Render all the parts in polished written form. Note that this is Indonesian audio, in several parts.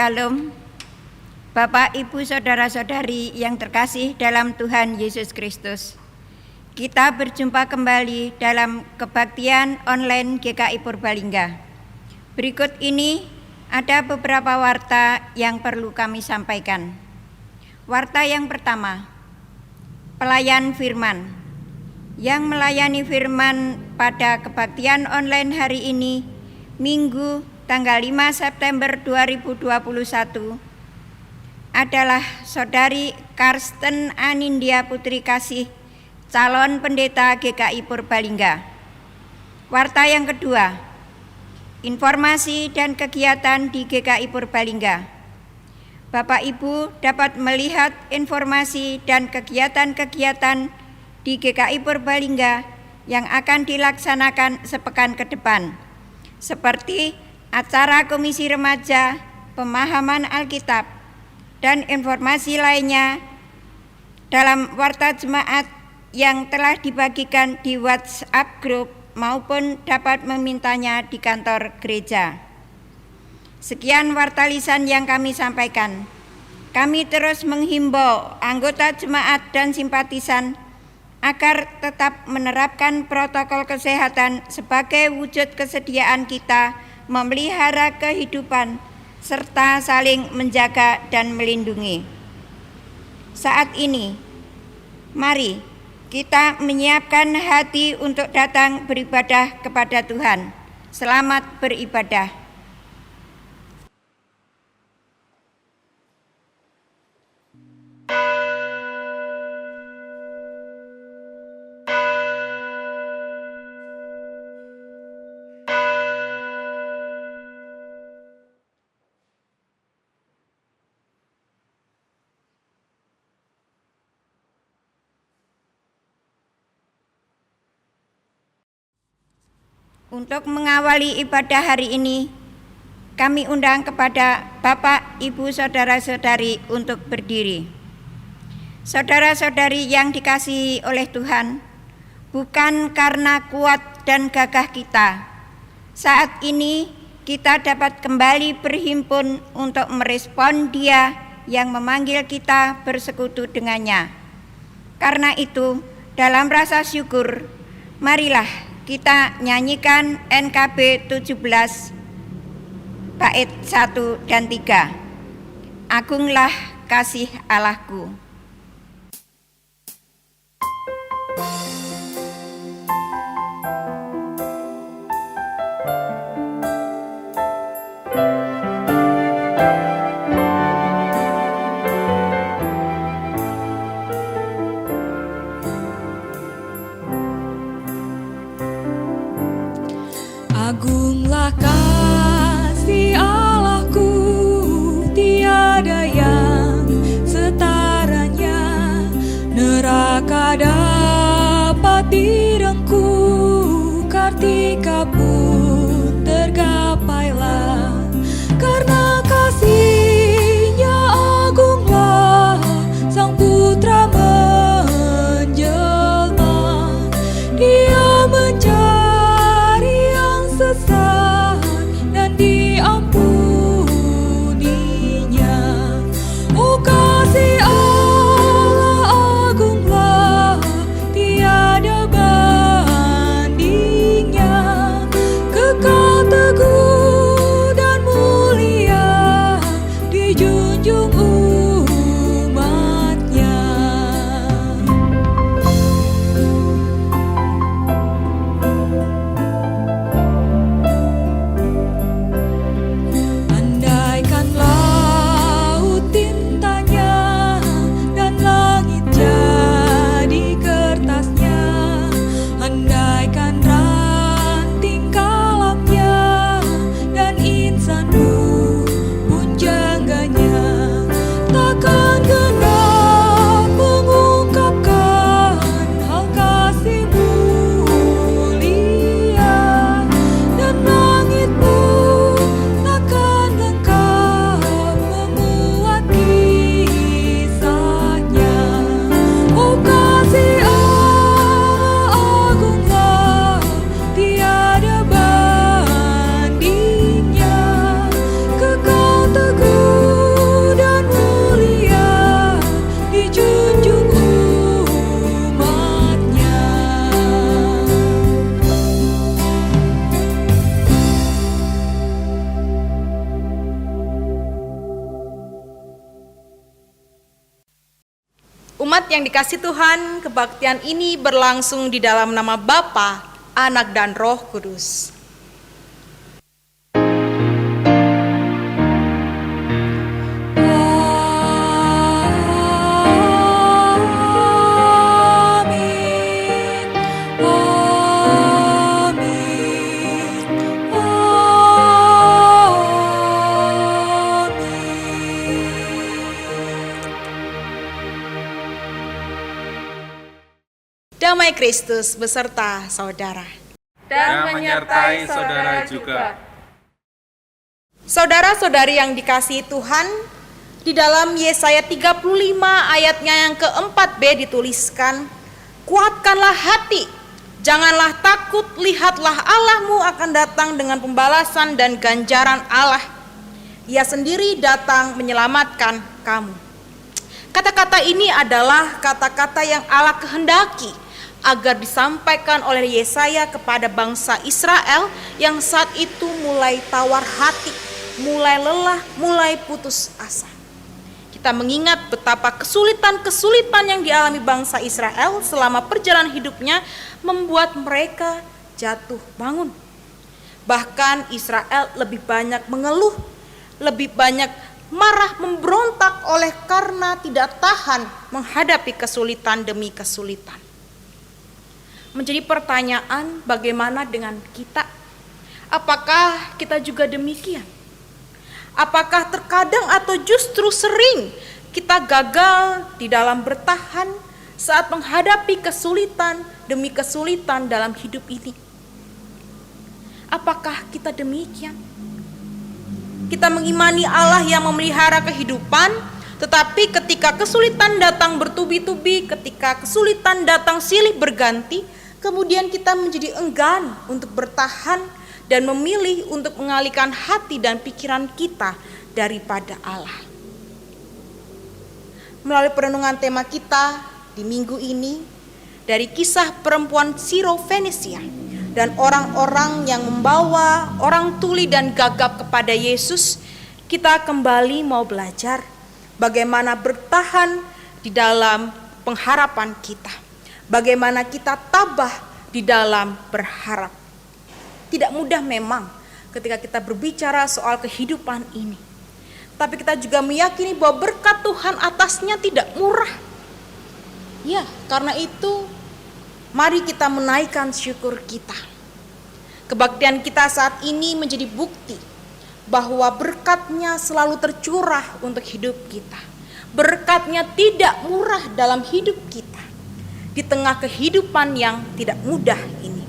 Shalom, Bapak, Ibu, Saudara-saudari yang terkasih dalam Tuhan Yesus Kristus. Kita berjumpa kembali dalam kebaktian online GKI Purbalingga. Berikut ini ada beberapa warta yang perlu kami sampaikan. Warta yang pertama, pelayan firman. Yang melayani firman pada kebaktian online hari ini, Minggu tanggal 5 September 2021 adalah Saudari Karsten Anindya Putri Kasih, calon pendeta GKI Purbalingga. Warta yang kedua, informasi dan kegiatan di GKI Purbalingga. Bapak Ibu dapat melihat informasi dan kegiatan-kegiatan di GKI Purbalingga yang akan dilaksanakan sepekan ke depan, seperti acara Komisi Remaja, pemahaman Alkitab, dan informasi lainnya dalam warta jemaat yang telah dibagikan di WhatsApp Group maupun dapat memintanya di kantor gereja. Sekian warta lisan yang kami sampaikan. Kami terus menghimbau anggota jemaat dan simpatisan agar tetap menerapkan protokol kesehatan sebagai wujud kesediaan kita memelihara kehidupan serta saling menjaga dan melindungi. Saat ini, mari kita menyiapkan hati untuk datang beribadah kepada Tuhan. Selamat beribadah. Untuk mengawali ibadah hari ini, kami undang kepada Bapak, Ibu, Saudara-saudari untuk berdiri. Saudara-saudari yang dikasihi oleh Tuhan, bukan karena kuat dan gagah kita, saat ini kita dapat kembali berhimpun untuk merespon Dia yang memanggil kita bersekutu dengannya. Karena itu, dalam rasa syukur, marilah kita nyanyikan NKB 17 bait 1 dan 3. Agunglah kasih Allahku. Agunglah kasih Allahku, tiada yang setaranya. Neraka dapat direngku, kartika pun tergapailah. Karena kasih-Nya agunglah, Sang Putra menjelma. Dia mencari sesat dan diampuninya. Oh, kasih Allah agunglah, tiada bandingnya. Jemaat yang dikasihi Tuhan, kebaktian ini berlangsung di dalam nama Bapa, Anak dan Roh Kudus. Damai Kristus beserta saudara. Dan menyertai saudara juga. Saudara-saudari yang dikasihi Tuhan, di dalam Yesaya 35 ayatnya yang ke-4b dituliskan, kuatkanlah hati, janganlah takut, lihatlah Allahmu akan datang dengan pembalasan dan ganjaran Allah. Ia sendiri datang menyelamatkan kamu. Kata-kata ini adalah kata-kata yang Allah kehendaki agar disampaikan oleh Yesaya kepada bangsa Israel yang saat itu mulai tawar hati, mulai lelah, mulai putus asa. Kita mengingat betapa kesulitan-kesulitan yang dialami bangsa Israel selama perjalanan hidupnya membuat mereka jatuh bangun. Bahkan Israel lebih banyak mengeluh, lebih banyak marah, memberontak oleh karena tidak tahan menghadapi kesulitan demi kesulitan. Menjadi pertanyaan, bagaimana dengan kita? Apakah kita juga demikian? Apakah terkadang atau justru sering kita gagal di dalam bertahan saat menghadapi kesulitan demi kesulitan dalam hidup ini? Apakah kita demikian? Kita mengimani Allah yang memelihara kehidupan, tetapi ketika kesulitan datang bertubi-tubi, ketika kesulitan datang silih berganti, kemudian kita menjadi enggan untuk bertahan dan memilih untuk mengalihkan hati dan pikiran kita daripada Allah. Melalui perenungan tema kita di minggu ini, dari kisah perempuan Sirofenisia dan orang-orang yang membawa orang tuli dan gagap kepada Yesus, kita kembali mau belajar bagaimana bertahan di dalam pengharapan kita. Bagaimana kita tabah di dalam berharap. Tidak mudah memang ketika kita berbicara soal kehidupan ini. Tapi kita juga meyakini bahwa berkat Tuhan atasnya tidak murah. Ya, karena itu mari kita menaikkan syukur kita. Kebaktian kita saat ini menjadi bukti bahwa berkatnya selalu tercurah untuk hidup kita. Berkatnya tidak murah dalam hidup kita. Di tengah kehidupan yang tidak mudah ini.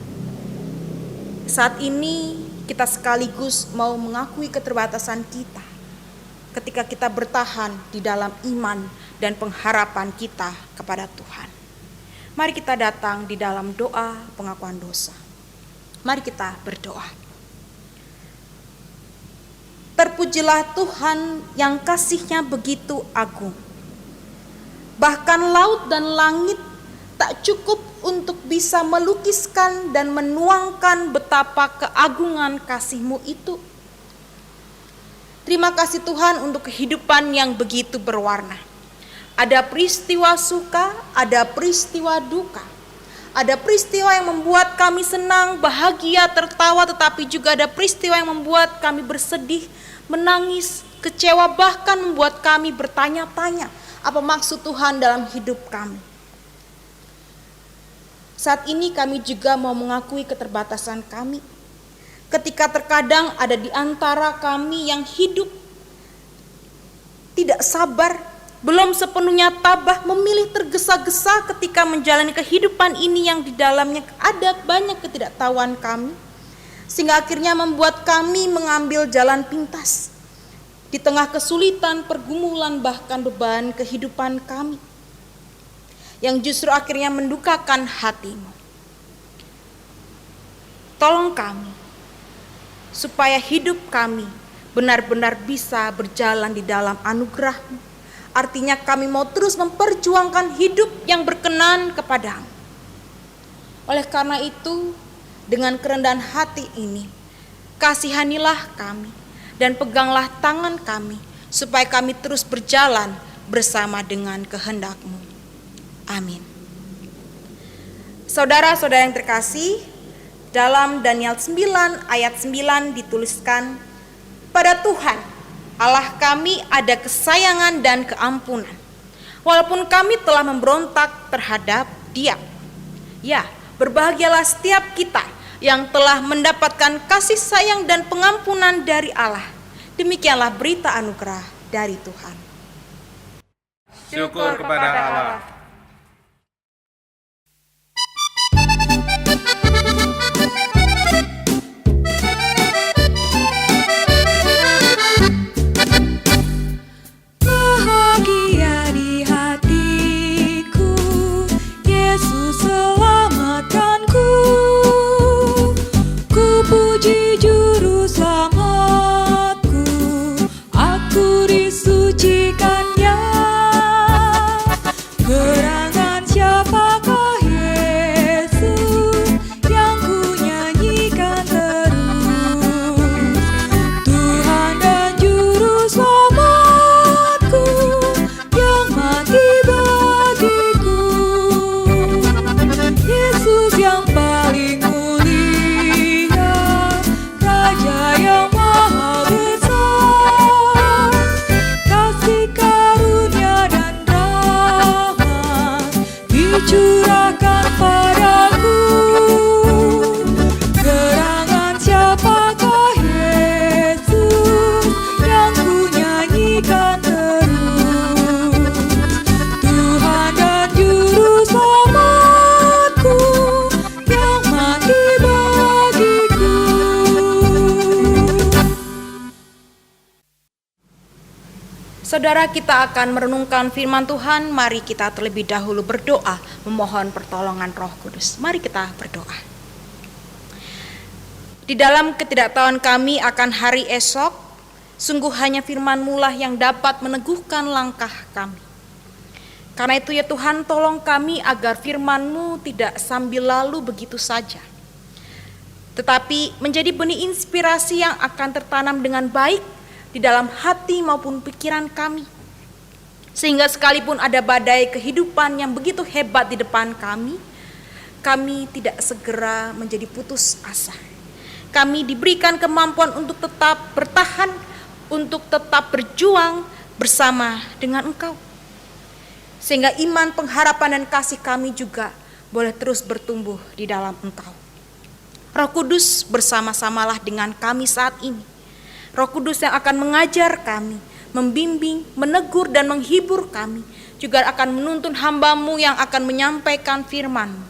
Saat ini kita sekaligus mau mengakui keterbatasan kita ketika kita bertahan di dalam iman dan pengharapan kita kepada Tuhan. Mari kita datang di dalam doa pengakuan dosa. Mari kita berdoa. Terpujilah Tuhan yang kasih-Nya begitu agung. Bahkan laut dan langit tak cukup untuk bisa melukiskan dan menuangkan betapa keagungan kasih-Mu itu. Terima kasih Tuhan untuk kehidupan yang begitu berwarna. Ada peristiwa suka, ada peristiwa duka. Ada peristiwa yang membuat kami senang, bahagia, tertawa, tetapi juga ada peristiwa yang membuat kami bersedih, menangis, kecewa, bahkan membuat kami bertanya-tanya apa maksud Tuhan dalam hidup kami. Saat ini kami juga mau mengakui keterbatasan kami. Ketika terkadang ada di antara kami yang hidup tidak sabar, belum sepenuhnya tabah, memilih tergesa-gesa ketika menjalani kehidupan ini yang di dalamnya ada banyak ketidaktahuan kami. Sehingga akhirnya membuat kami mengambil jalan pintas. Di tengah kesulitan, pergumulan, bahkan beban kehidupan kami. Yang justru akhirnya mendukakan hati-Mu. Tolong kami, supaya hidup kami benar-benar bisa berjalan di dalam anugerah-Mu. Artinya kami mau terus memperjuangkan hidup yang berkenan kepada-Mu. Oleh karena itu, dengan kerendahan hati ini, kasihanilah kami dan peganglah tangan kami, supaya kami terus berjalan bersama dengan kehendak-Mu. Amin. Saudara-saudara yang terkasih, dalam Daniel 9 ayat 9 dituliskan, "Pada Tuhan Allah kami ada kesayangan dan keampunan, walaupun kami telah memberontak terhadap Dia." Ya, berbahagialah setiap kita yang telah mendapatkan kasih sayang dan pengampunan dari Allah. Demikianlah berita anugerah dari Tuhan. Syukur kepada Allah. Bahagia di hatiku, Yesus selamatkanku. Ku puji juru selamatku, aku disucikannya. Gerangan siapakah Yesus yang ku nyanyikan terus? Tuhan dan juru selamatku yang mati bagiku. Yesus yang paling mulia, Raja yang maha besar, kasih karunia dan rahmat dicurahkan padaku. Gerangan siapakah Yesus yang ku nyanyikan terus? Tuhan dan juru selamatku yang mati bagiku. Saudara, kita akan merenungkan firman Tuhan. Mari kita terlebih dahulu berdoa, memohon pertolongan Roh Kudus. Mari kita berdoa. Di dalam ketidaktahuan kami akan hari esok, sungguh hanya firman-Mu lah yang dapat meneguhkan langkah kami. Karena itu ya Tuhan, tolong kami agar firman-Mu tidak sambil lalu begitu saja, tetapi menjadi benih inspirasi yang akan tertanam dengan baik di dalam hati maupun pikiran kami. Sehingga sekalipun ada badai kehidupan yang begitu hebat di depan kami, kami tidak segera menjadi putus asa. Kami diberikan kemampuan untuk tetap bertahan, untuk tetap berjuang bersama dengan Engkau. Sehingga iman, pengharapan, dan kasih kami juga boleh terus bertumbuh di dalam Engkau. Roh Kudus, bersama-samalah dengan kami saat ini. Roh Kudus yang akan mengajar kami, membimbing, menegur, dan menghibur kami, juga akan menuntun hamba-Mu yang akan menyampaikan firman-Mu,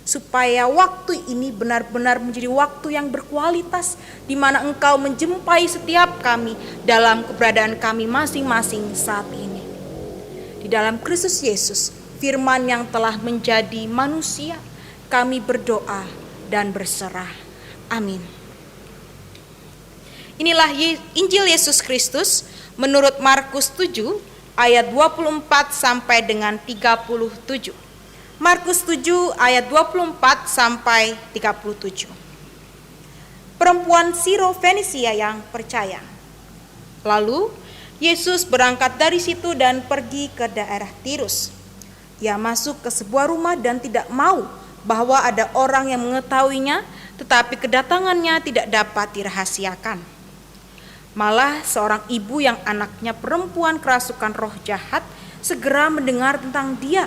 supaya waktu ini benar-benar menjadi waktu yang berkualitas, di mana Engkau menjumpai setiap kami dalam keberadaan kami masing-masing saat ini. Di dalam Kristus Yesus, firman yang telah menjadi manusia, kami berdoa dan berserah. Amin. Inilah Injil Yesus Kristus menurut Markus 7 ayat 24 sampai dengan 37. Markus 7 ayat 24 sampai 37. Perempuan Siro-Fenisia yang percaya. Lalu Yesus berangkat dari situ dan pergi ke daerah Tirus. Ia masuk ke sebuah rumah dan tidak mau bahwa ada orang yang mengetahuinya, tetapi kedatangannya tidak dapat dirahasiakan. Malah seorang ibu yang anaknya perempuan kerasukan roh jahat segera mendengar tentang dia,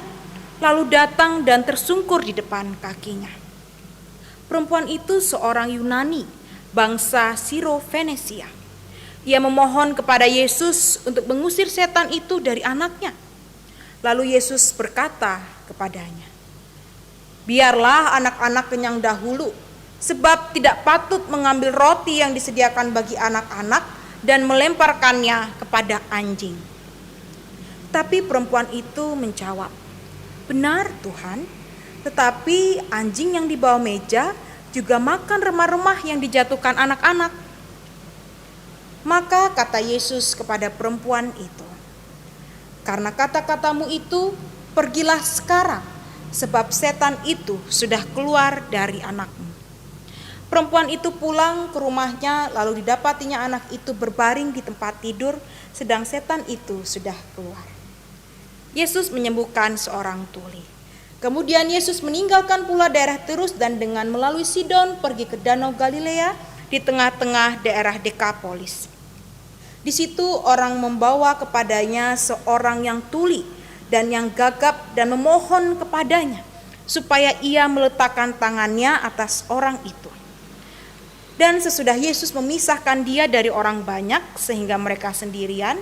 lalu datang dan tersungkur di depan kakinya. Perempuan itu seorang Yunani, bangsa Siro-Fenisia. Ia memohon kepada Yesus untuk mengusir setan itu dari anaknya. Lalu Yesus berkata kepadanya, "Biarlah anak-anak kenyang dahulu, sebab tidak patut mengambil roti yang disediakan bagi anak-anak dan melemparkannya kepada anjing." Tapi perempuan itu menjawab, "Benar Tuhan, tetapi anjing yang di bawah meja juga makan remah-remah yang dijatuhkan anak-anak." Maka kata Yesus kepada perempuan itu, "Karena kata-katamu itu, pergilah sekarang, sebab setan itu sudah keluar dari anakmu." Perempuan itu pulang ke rumahnya, lalu didapatinya anak itu berbaring di tempat tidur, sedang setan itu sudah keluar. Yesus menyembuhkan seorang tuli. Kemudian Yesus meninggalkan pula daerah Tirus dan dengan melalui Sidon pergi ke Danau Galilea di tengah-tengah daerah Dekapolis. Di situ orang membawa kepadanya seorang yang tuli dan yang gagap dan memohon kepadanya supaya ia meletakkan tangannya atas orang itu. Dan sesudah Yesus memisahkan dia dari orang banyak sehingga mereka sendirian,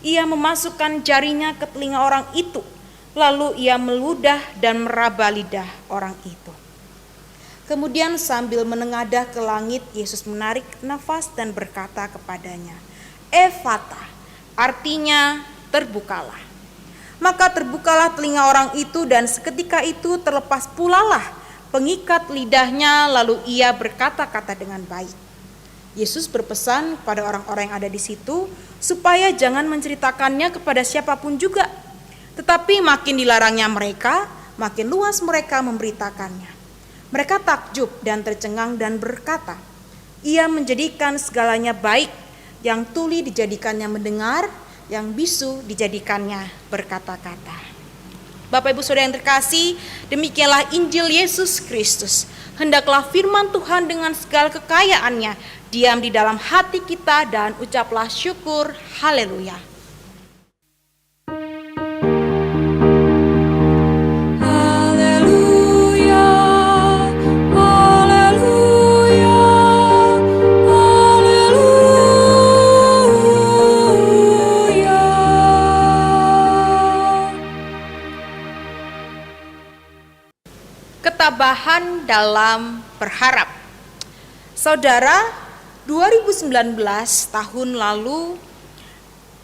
ia memasukkan jarinya ke telinga orang itu, lalu ia meludah dan meraba lidah orang itu. Kemudian sambil menengadah ke langit, Yesus menarik nafas dan berkata kepadanya, "Efata," artinya terbukalah. Maka terbukalah telinga orang itu dan seketika itu terlepas pulalah pengikat lidahnya, lalu ia berkata-kata dengan baik. Yesus berpesan kepada orang-orang yang ada di situ supaya jangan menceritakannya kepada siapapun juga. Tetapi makin dilarangnya mereka, makin luas mereka memberitakannya. Mereka takjub dan tercengang dan berkata, "Ia menjadikan segalanya baik, yang tuli dijadikannya mendengar, yang bisu dijadikannya berkata-kata." Bapak Ibu Saudara yang terkasih, demikianlah Injil Yesus Kristus. Hendaklah firman Tuhan dengan segala kekayaannya diam di dalam hati kita dan ucaplah syukur. Haleluya. Ketabahan dalam berharap. Saudara, 2019 tahun lalu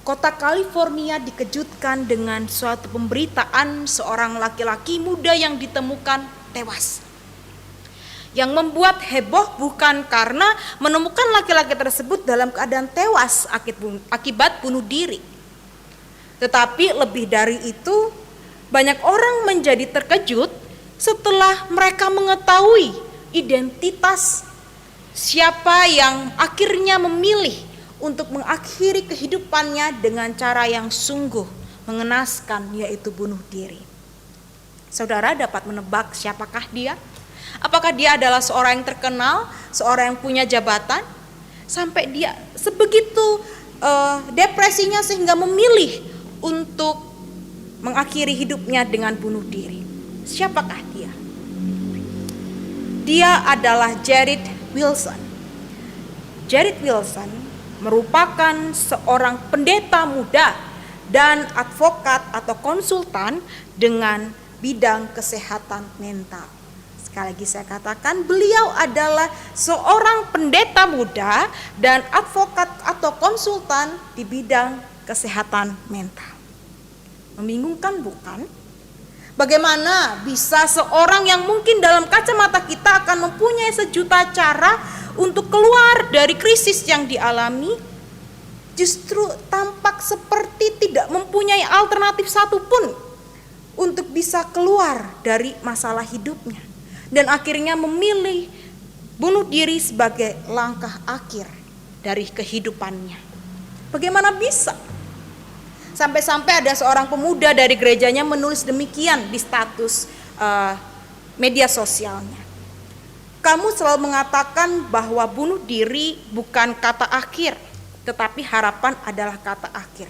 kota California dikejutkan dengan suatu pemberitaan seorang laki-laki muda yang ditemukan tewas. Yang membuat heboh bukan karena menemukan laki-laki tersebut dalam keadaan tewas akibat bunuh diri. Tetapi lebih dari itu, banyak orang menjadi terkejut setelah mereka mengetahui identitas siapa yang akhirnya memilih untuk mengakhiri kehidupannya dengan cara yang sungguh mengenaskan, yaitu bunuh diri. Saudara dapat menebak siapakah dia? Apakah dia adalah seorang yang terkenal, seorang yang punya jabatan, sampai dia sebegitu depresinya sehingga memilih untuk mengakhiri hidupnya dengan bunuh diri? Siapakah dia? Dia adalah Jared Wilson. Jared Wilson merupakan seorang pendeta muda dan advokat atau konsultan dengan bidang kesehatan mental. Sekali lagi saya katakan, beliau adalah seorang pendeta muda dan advokat atau konsultan di bidang kesehatan mental. Membingungkan bukan? Bagaimana bisa seorang yang mungkin dalam kacamata kita akan mempunyai sejuta cara untuk keluar dari krisis yang dialami, justru tampak seperti tidak mempunyai alternatif satupun untuk bisa keluar dari masalah hidupnya, dan akhirnya memilih bunuh diri sebagai langkah akhir dari kehidupannya. Bagaimana bisa? Sampai-sampai ada seorang pemuda dari gerejanya menulis demikian di status media sosialnya. "Kamu selalu mengatakan bahwa bunuh diri bukan kata akhir, tetapi harapan adalah kata akhir.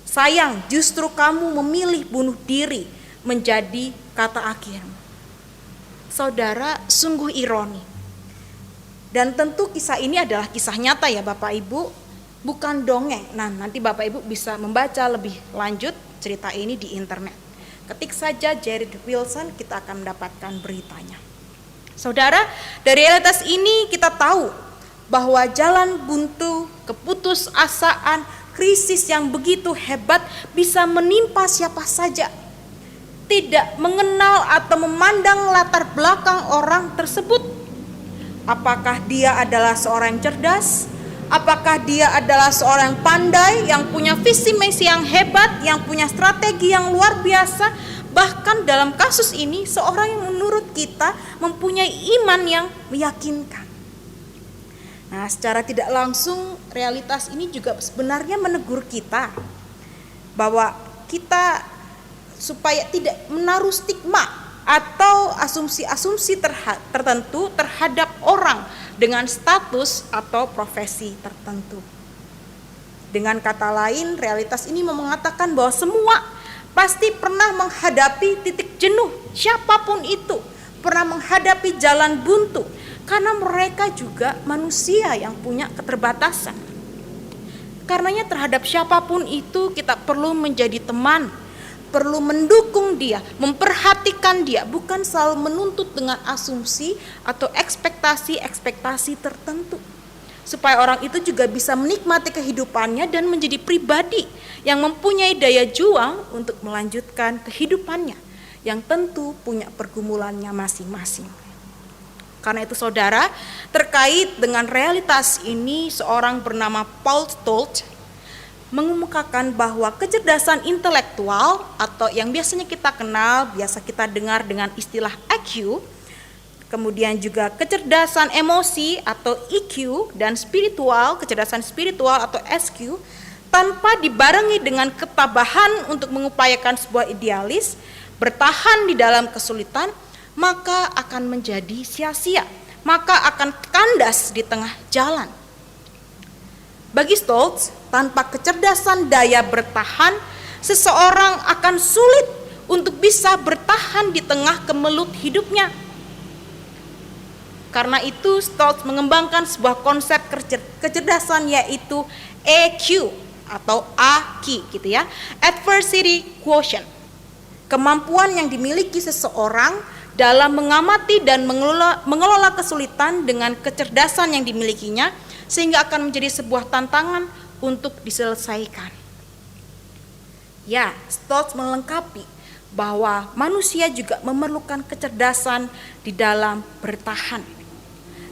Sayang, justru kamu memilih bunuh diri menjadi kata akhir." Saudara, sungguh ironi. Dan tentu kisah ini adalah kisah nyata ya Bapak Ibu, bukan dongeng. Nah, nanti Bapak Ibu bisa membaca lebih lanjut cerita ini di internet. Ketik saja Jared Wilson, kita akan mendapatkan beritanya. Saudara, dari realitas ini kita tahu bahwa jalan buntu, keputusasaan, krisis yang begitu hebat bisa menimpa siapa saja. Tidak mengenal atau memandang latar belakang orang tersebut. Apakah dia adalah seorang yang cerdas? Apakah dia adalah seorang yang pandai, yang punya visi misi yang hebat, yang punya strategi yang luar biasa? Bahkan dalam kasus ini seorang yang menurut kita mempunyai iman yang meyakinkan. Nah, secara tidak langsung realitas ini juga sebenarnya menegur kita bahwa kita supaya tidak menaruh stigma atau asumsi-asumsi tertentu terhadap orang dengan status atau profesi tertentu. Dengan kata lain, realitas ini mengatakan bahwa semua pasti pernah menghadapi titik jenuh, siapapun itu, pernah menghadapi jalan buntu, karena mereka juga manusia yang punya keterbatasan. Karenanya terhadap siapapun itu kita perlu menjadi teman, perlu mendukung dia, memperhatikan dia, bukan selalu menuntut dengan asumsi atau ekspektasi-ekspektasi tertentu. Supaya orang itu juga bisa menikmati kehidupannya dan menjadi pribadi yang mempunyai daya juang untuk melanjutkan kehidupannya, yang tentu punya pergumulannya masing-masing. Karena itu saudara, terkait dengan realitas ini, seorang bernama Paul Stoll mengemukakan bahwa kecerdasan intelektual atau yang biasanya kita kenal, biasa kita dengar dengan istilah IQ, kemudian juga kecerdasan emosi atau EQ, dan spiritual, kecerdasan spiritual atau SQ, tanpa dibarengi dengan ketabahan untuk mengupayakan sebuah idealis, bertahan di dalam kesulitan, maka akan menjadi sia-sia, maka akan kandas di tengah jalan. Bagi Stoltz, tanpa kecerdasan daya bertahan, seseorang akan sulit untuk bisa bertahan di tengah kemelut hidupnya. Karena itu Stoltz mengembangkan sebuah konsep kecerdasan, yaitu EQ atau AQ gitu ya, Adversity Quotient. Kemampuan yang dimiliki seseorang dalam mengamati dan mengelola kesulitan dengan kecerdasan yang dimilikinya, sehingga akan menjadi sebuah tantangan untuk diselesaikan. Ya, Stoltz melengkapi bahwa manusia juga memerlukan kecerdasan di dalam bertahan.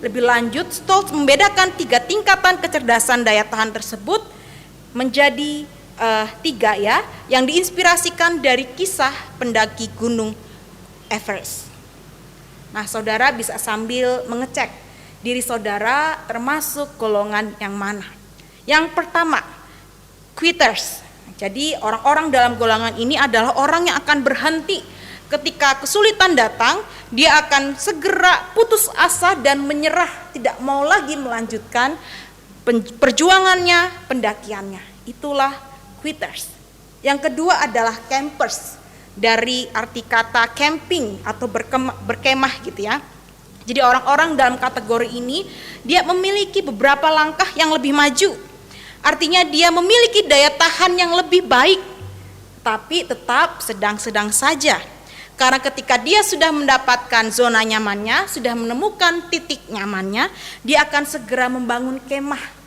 Lebih lanjut, Stoltz membedakan 3 tingkatan kecerdasan daya tahan tersebut menjadi 3 ya, yang diinspirasikan dari kisah pendaki gunung Everest. Nah, saudara bisa sambil mengecek diri saudara termasuk golongan yang mana. Yang pertama, quitters. Jadi orang-orang dalam golongan ini adalah orang yang akan berhenti ketika kesulitan datang, dia akan segera putus asa dan menyerah, tidak mau lagi melanjutkan perjuangannya, pendakiannya. Itulah quitters. Yang kedua adalah campers, dari arti kata camping atau berkemah gitu ya. Jadi orang-orang dalam kategori ini, dia memiliki beberapa langkah yang lebih maju. Artinya dia memiliki daya tahan yang lebih baik, tapi tetap sedang-sedang saja. Karena ketika dia sudah mendapatkan zona nyamannya, sudah menemukan titik nyamannya, dia akan segera membangun kemah.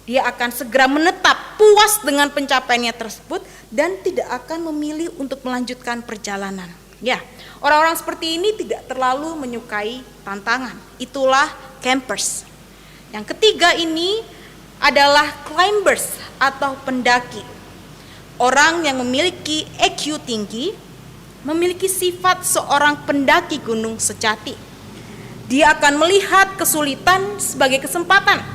Dia akan segera menetap puas dengan pencapaiannya tersebut dan tidak akan memilih untuk melanjutkan perjalanan. Ya, orang-orang seperti ini tidak terlalu menyukai tantangan. Itulah campers. Yang ketiga ini adalah climbers atau pendaki. Orang yang memiliki EQ tinggi, memiliki sifat seorang pendaki gunung sejati. Dia akan melihat kesulitan sebagai kesempatan.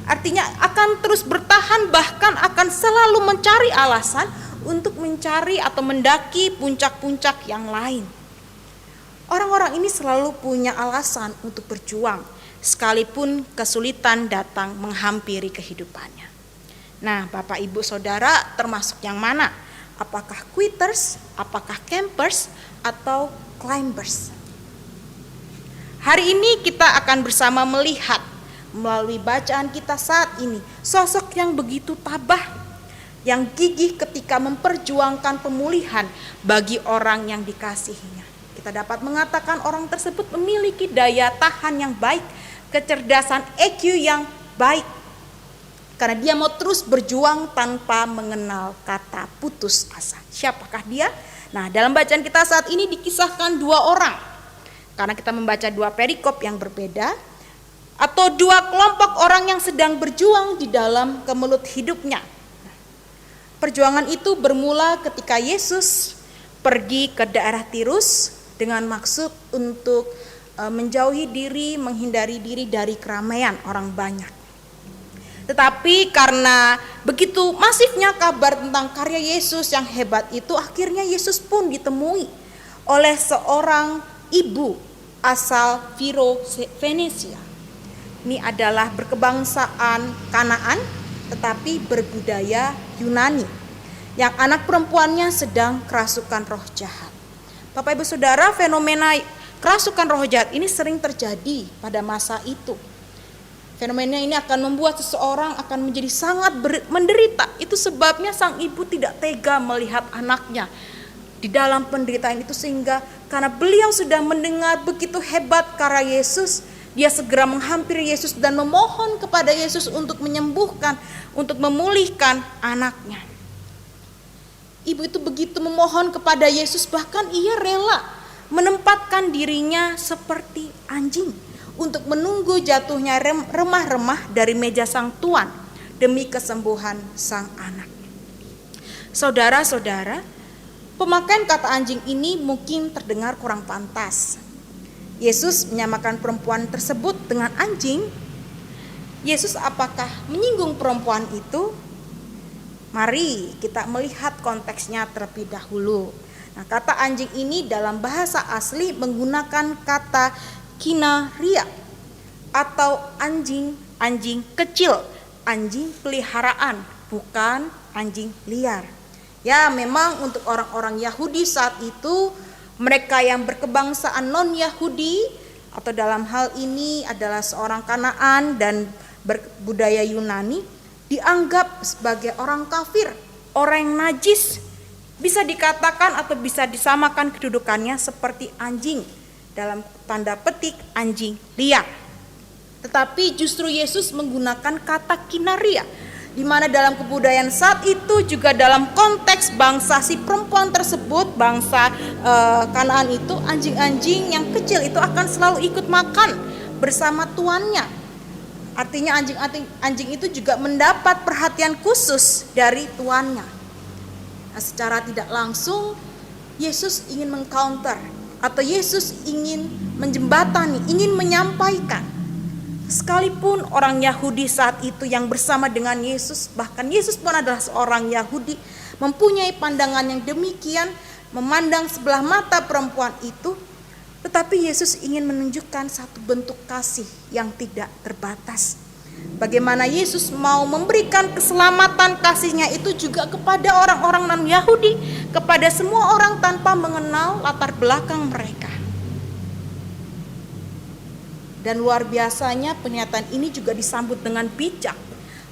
Artinya akan terus bertahan, bahkan akan selalu mencari alasan untuk mencari atau mendaki puncak-puncak yang lain. Orang-orang ini selalu punya alasan untuk berjuang, sekalipun kesulitan datang menghampiri kehidupannya. Nah, Bapak Ibu Saudara termasuk yang mana? Apakah quitters, apakah campers, atau climbers? Hari ini kita akan bersama melihat melalui bacaan kita saat ini sosok yang begitu tabah, yang gigih ketika memperjuangkan pemulihan bagi orang yang dikasihinya. Kita dapat mengatakan orang tersebut memiliki daya tahan yang baik, kecerdasan EQ yang baik, karena dia mau terus berjuang tanpa mengenal kata putus asa. Siapakah dia? Nah, dalam bacaan kita saat ini dikisahkan 2 orang. Karena kita membaca 2 perikop yang berbeda, atau 2 kelompok orang yang sedang berjuang di dalam kemelut hidupnya. Perjuangan itu bermula ketika Yesus pergi ke daerah Tirus dengan maksud untuk menjauhi diri, menghindari diri dari keramaian orang banyak. Tetapi karena begitu masifnya kabar tentang karya Yesus yang hebat itu, akhirnya Yesus pun ditemui oleh seorang ibu asal Venesia. Ini adalah berkebangsaan Kanaan tetapi berbudaya Yunani, yang anak perempuannya sedang kerasukan roh jahat. Bapak Ibu Saudara, fenomena kerasukan roh jahat ini sering terjadi pada masa itu. Fenomena ini akan membuat seseorang akan menjadi sangat menderita. Itu sebabnya sang ibu tidak tega melihat anaknya di dalam penderitaan itu, sehingga karena beliau sudah mendengar begitu hebat karya Yesus, dia segera menghampiri Yesus dan memohon kepada Yesus untuk menyembuhkan, untuk memulihkan anaknya. Ibu itu begitu memohon kepada Yesus, bahkan ia rela menempatkan dirinya seperti anjing untuk menunggu jatuhnya remah-remah dari meja sang tuan demi kesembuhan sang anak. Saudara-saudara, pemakaian kata anjing ini mungkin terdengar kurang pantas. Yesus menyamakan perempuan tersebut dengan anjing. Yesus apakah menyinggung perempuan itu? Mari kita melihat konteksnya terlebih dahulu. Nah, kata anjing ini dalam bahasa asli menggunakan kata kinaria atau anjing kecil, anjing peliharaan, bukan anjing liar. Ya, memang untuk orang-orang Yahudi saat itu, mereka yang berkebangsaan non-Yahudi atau dalam hal ini adalah seorang Kanaan dan berbudaya Yunani, dianggap sebagai orang kafir, orang yang najis. Bisa dikatakan atau bisa disamakan kedudukannya seperti anjing, dalam tanda petik anjing liar. Tetapi justru Yesus menggunakan kata kinaria, di mana dalam kebudayaan saat itu juga dalam konteks bangsa si perempuan tersebut, bangsa Kanaan itu, anjing-anjing yang kecil itu akan selalu ikut makan bersama tuannya. Artinya anjing itu juga mendapat perhatian khusus dari tuannya. Nah, secara tidak langsung Yesus ingin mengcounter atau Yesus ingin menjembatani, ingin menyampaikan. Sekalipun orang Yahudi saat itu yang bersama dengan Yesus, bahkan Yesus pun adalah seorang Yahudi, mempunyai pandangan yang demikian, memandang sebelah mata perempuan itu, tetapi Yesus ingin menunjukkan satu bentuk kasih yang tidak terbatas. Bagaimana Yesus mau memberikan keselamatan kasihnya itu juga kepada orang-orang non-Yahudi, kepada semua orang tanpa mengenal latar belakang mereka. Dan luar biasanya pernyataan ini juga disambut dengan bijak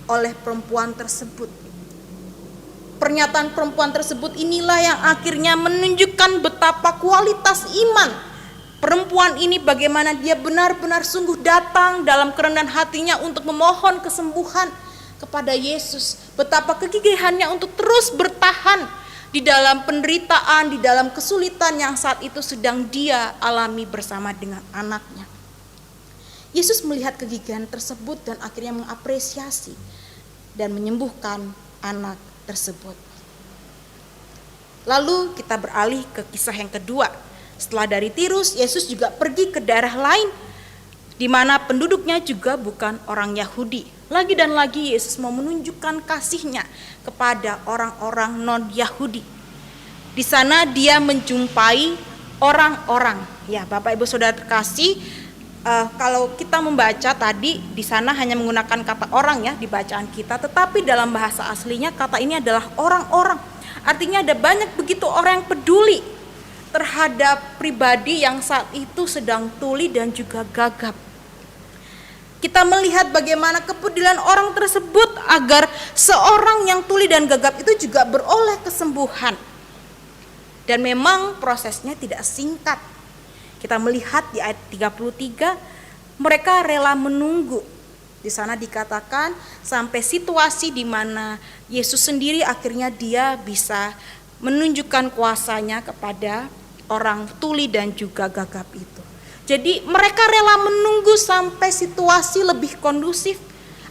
oleh perempuan tersebut. Pernyataan perempuan tersebut inilah yang akhirnya menunjukkan betapa kualitas iman perempuan ini, bagaimana dia benar-benar sungguh datang dalam kerendahan hatinya untuk memohon kesembuhan kepada Yesus. Betapa kegigihannya untuk terus bertahan di dalam penderitaan, di dalam kesulitan yang saat itu sedang dia alami bersama dengan anaknya. Yesus melihat kegigihan tersebut dan akhirnya mengapresiasi dan menyembuhkan anak tersebut. Lalu kita beralih ke kisah yang kedua. Setelah dari Tirus, Yesus juga pergi ke daerah lain di mana penduduknya juga bukan orang Yahudi. Lagi dan lagi Yesus mau menunjukkan kasihnya kepada orang-orang non-Yahudi. Di sana dia menjumpai orang-orang. Ya, Bapak Ibu Saudara terkasih, kalau kita membaca tadi di sana hanya menggunakan kata orang ya di bacaan kita, tetapi dalam bahasa aslinya kata ini adalah orang-orang. Artinya ada banyak begitu orang yang peduli terhadap pribadi yang saat itu sedang tuli dan juga gagap. Kita melihat bagaimana kepedulian orang tersebut agar seorang yang tuli dan gagap itu juga beroleh kesembuhan. Dan memang prosesnya tidak singkat. Kita melihat di ayat 33, mereka rela menunggu. Di sana dikatakan sampai situasi di mana Yesus sendiri akhirnya dia bisa menunjukkan kuasanya kepada orang tuli dan juga gagap itu. Jadi mereka rela menunggu sampai situasi lebih kondusif.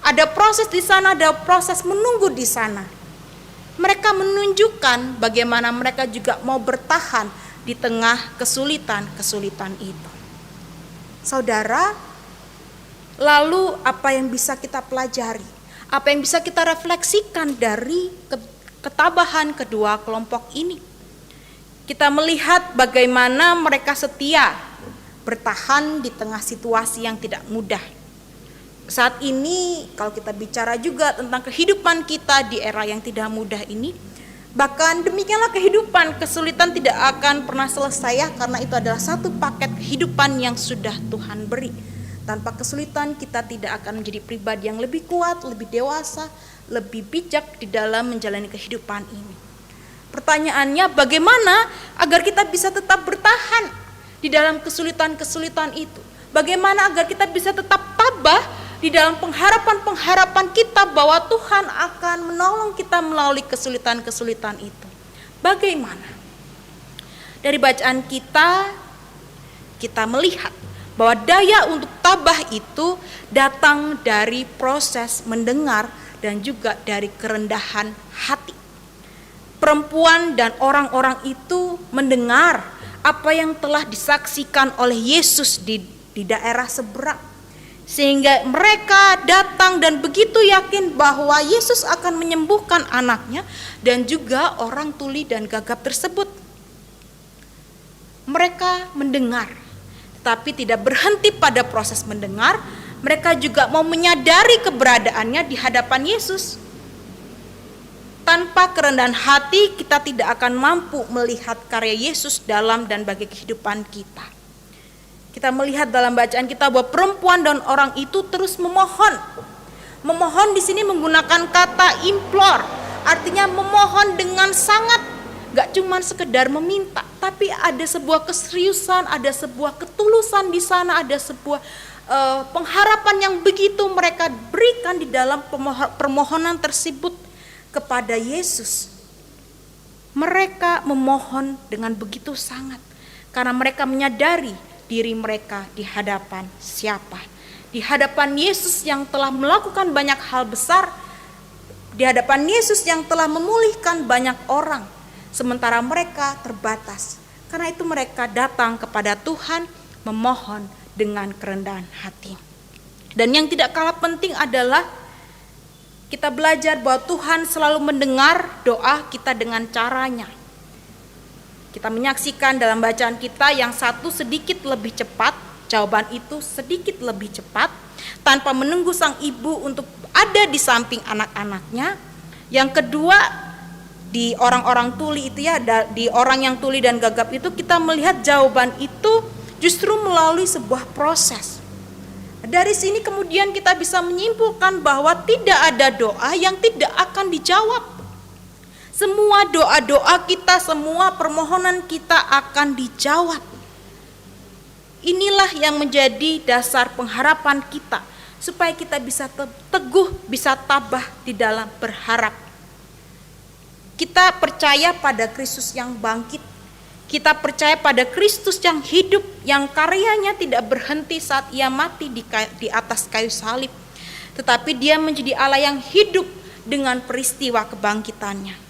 Ada proses di sana, ada proses menunggu di sana. Mereka menunjukkan bagaimana mereka juga mau bertahan di tengah kesulitan-kesulitan itu. Saudara, lalu apa yang bisa kita pelajari? Apa yang bisa kita refleksikan dari ketabahan kedua kelompok ini? Kita melihat bagaimana mereka setia bertahan di tengah situasi yang tidak mudah. Saat ini kalau kita bicara juga tentang kehidupan kita di era yang tidak mudah ini, bahkan demikianlah kehidupan, kesulitan tidak akan pernah selesai ya, karena itu adalah satu paket kehidupan yang sudah Tuhan beri. Tanpa kesulitan kita tidak akan menjadi pribadi yang lebih kuat, lebih dewasa, lebih bijak di dalam menjalani kehidupan ini. Pertanyaannya, bagaimana agar kita bisa tetap bertahan di dalam kesulitan-kesulitan itu? Bagaimana agar kita bisa tetap tabah di dalam pengharapan-pengharapan kita bahwa Tuhan akan menolong kita melalui kesulitan-kesulitan itu? Bagaimana? Dari bacaan kita melihat bahwa daya untuk tabah itu datang dari proses mendengar dan juga dari kerendahan hati. Perempuan dan orang-orang itu mendengar apa yang telah disaksikan oleh Yesus di daerah seberang, sehingga mereka datang dan begitu yakin bahwa Yesus akan menyembuhkan anaknya dan juga orang tuli dan gagap tersebut. Mereka mendengar, tapi tidak berhenti pada proses mendengar, mereka juga mau menyadari keberadaannya di hadapan Yesus. Tanpa kerendahan hati, kita tidak akan mampu melihat karya Yesus dalam dan bagi kehidupan kita. Kita melihat dalam bacaan kita bahwa perempuan dan orang itu terus memohon. Memohon di sini menggunakan kata implore, artinya memohon dengan sangat. Gak cuma sekedar meminta, tapi ada sebuah keseriusan, ada sebuah ketulusan di sana, ada sebuah pengharapan yang begitu mereka berikan di dalam permohonan tersebut kepada Yesus. Mereka memohon dengan begitu sangat, karena mereka menyadari diri mereka di hadapan siapa? Di hadapan Yesus yang telah melakukan banyak hal besar, di hadapan Yesus yang telah memulihkan banyak orang. Sementara mereka terbatas. Karena itu mereka datang kepada Tuhan memohon dengan kerendahan hati. Dan yang tidak kalah penting adalah kita belajar bahwa Tuhan selalu mendengar doa kita dengan caranya. Kita menyaksikan dalam bacaan kita yang satu sedikit lebih cepat, jawaban itu sedikit lebih cepat, tanpa menunggu sang ibu untuk ada di samping anak-anaknya. Yang kedua, di orang-orang tuli itu ya, di orang yang tuli dan gagap itu kita melihat jawaban itu justru melalui sebuah proses. Dari sini kemudian kita bisa menyimpulkan bahwa tidak ada doa yang tidak akan dijawab. Semua doa-doa kita, semua permohonan kita akan dijawab. Inilah yang menjadi dasar pengharapan kita, supaya kita bisa teguh, bisa tabah di dalam berharap. Kita percaya pada Kristus yang bangkit. Kita percaya pada Kristus yang hidup, yang karyanya tidak berhenti saat ia mati di atas kayu salib. Tetapi dia menjadi Allah yang hidup dengan peristiwa kebangkitannya.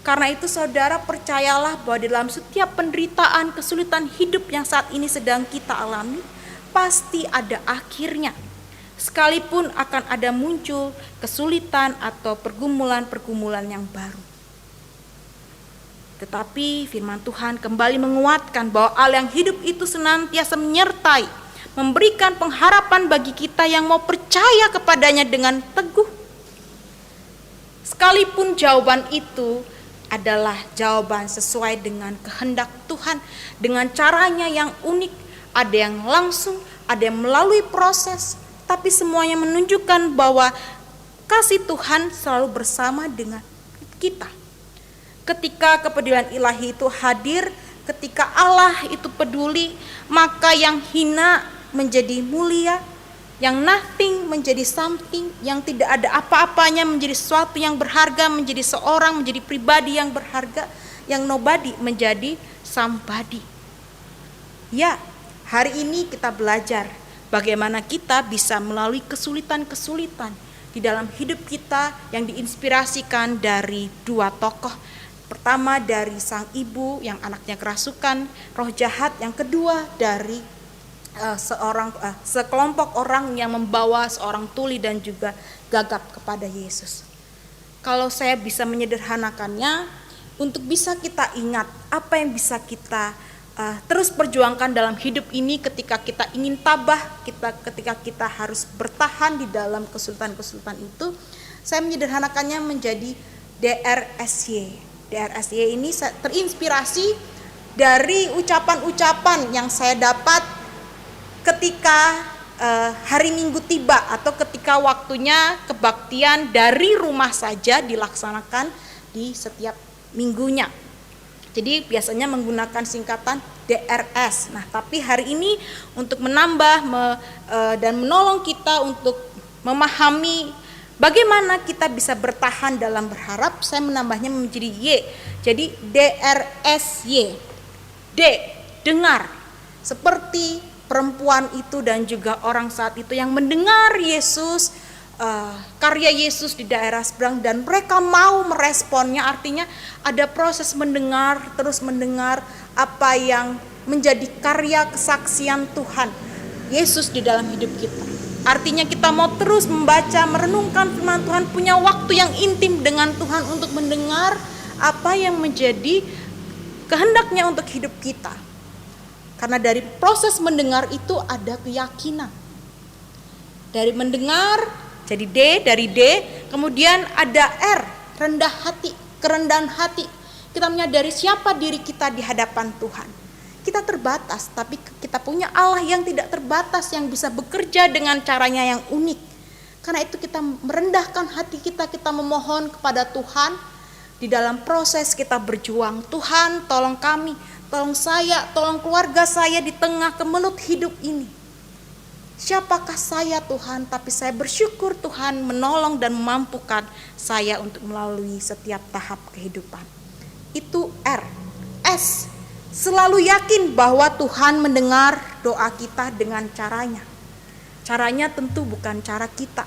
Karena itu saudara percayalah bahwa dalam setiap penderitaan, kesulitan hidup yang saat ini sedang kita alami, pasti ada akhirnya. Sekalipun akan ada muncul kesulitan atau pergumulan-pergumulan yang baru. Tetapi firman Tuhan kembali menguatkan bahwa Allah yang hidup itu senantiasa menyertai, memberikan pengharapan bagi kita yang mau percaya kepadanya dengan teguh. Sekalipun jawaban itu adalah jawaban sesuai dengan kehendak Tuhan, dengan caranya yang unik, ada yang langsung, ada yang melalui proses, tapi semuanya menunjukkan bahwa kasih Tuhan selalu bersama dengan kita. Ketika kepedulian ilahi itu hadir, ketika Allah itu peduli, maka yang hina menjadi mulia, yang nothing menjadi something, yang tidak ada apa-apanya menjadi sesuatu yang berharga, menjadi seorang, menjadi pribadi yang berharga, yang nobody menjadi somebody. Ya, hari ini kita belajar bagaimana kita bisa melalui kesulitan-kesulitan di dalam hidup kita yang diinspirasikan dari dua tokoh. Pertama dari sang ibu yang anaknya kerasukan, roh jahat. Yang kedua dari sekelompok orang yang membawa seorang tuli dan juga gagap kepada Yesus. Kalau saya bisa menyederhanakannya, untuk bisa kita ingat apa yang bisa kita terus perjuangkan dalam hidup ini ketika kita ingin tabah, ketika kita harus bertahan di dalam kesulitan-kesulitan itu, saya menyederhanakannya menjadi DRSY. DRSY ini terinspirasi dari ucapan-ucapan yang saya dapat ketika hari Minggu tiba atau ketika waktunya kebaktian dari rumah saja dilaksanakan di setiap minggunya. Jadi biasanya menggunakan singkatan DRS. Nah, tapi hari ini untuk menambah dan menolong kita untuk memahami bagaimana kita bisa bertahan dalam berharap, saya menambahnya menjadi Y. Jadi DRSY. D, dengar. Seperti perempuan itu dan juga orang saat itu yang mendengar Yesus, karya Yesus di daerah seberang, dan mereka mau meresponnya. Artinya ada proses mendengar, terus mendengar apa yang menjadi karya kesaksian Tuhan Yesus di dalam hidup kita. Artinya kita mau terus membaca, merenungkan firman Tuhan, punya waktu yang intim dengan Tuhan untuk mendengar apa yang menjadi kehendaknya untuk hidup kita. Karena dari proses mendengar itu ada keyakinan. Dari mendengar jadi D, dari D kemudian ada R, rendah hati, kerendahan hati. Kita menyadari siapa diri kita di hadapan Tuhan. Kita terbatas, tapi kita punya Allah yang tidak terbatas, yang bisa bekerja dengan caranya yang unik. Karena itu kita merendahkan hati kita memohon kepada Tuhan di dalam proses kita berjuang. Tuhan, tolong kami, tolong saya, tolong keluarga saya di tengah kemelut hidup ini. Siapakah saya Tuhan, tapi saya bersyukur Tuhan menolong dan memampukan saya untuk melalui setiap tahap kehidupan. Itu R. S, selalu yakin bahwa Tuhan mendengar doa kita dengan caranya. Caranya tentu bukan cara kita.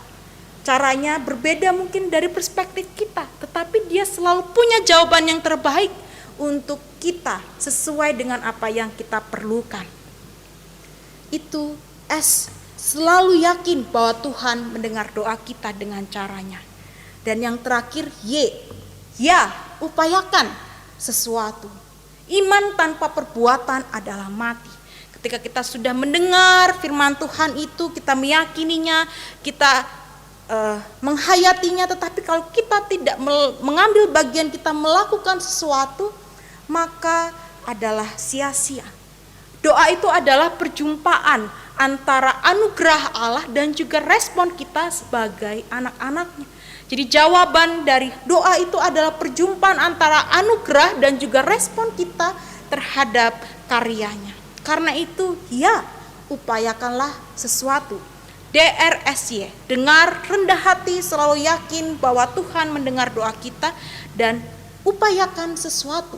Caranya berbeda mungkin dari perspektif kita, tetapi Dia selalu punya jawaban yang terbaik untuk kita sesuai dengan apa yang kita perlukan. Itu S, selalu yakin bahwa Tuhan mendengar doa kita dengan caranya. Dan yang terakhir Y, ya, upayakan sesuatu. Iman tanpa perbuatan adalah mati. Ketika kita sudah mendengar firman Tuhan itu, kita meyakininya, kita menghayatinya, tetapi kalau kita tidak mengambil bagian, kita melakukan sesuatu, maka adalah sia-sia. Doa itu adalah perjumpaan antara anugerah Allah dan juga respon kita sebagai anak-anaknya. Jadi jawaban dari doa itu adalah perjumpaan antara anugerah dan juga respon kita terhadap karyanya. Karena itu, ya, upayakanlah sesuatu. DRSY, dengar, rendah hati, selalu yakin bahwa Tuhan mendengar doa kita, dan upayakan sesuatu.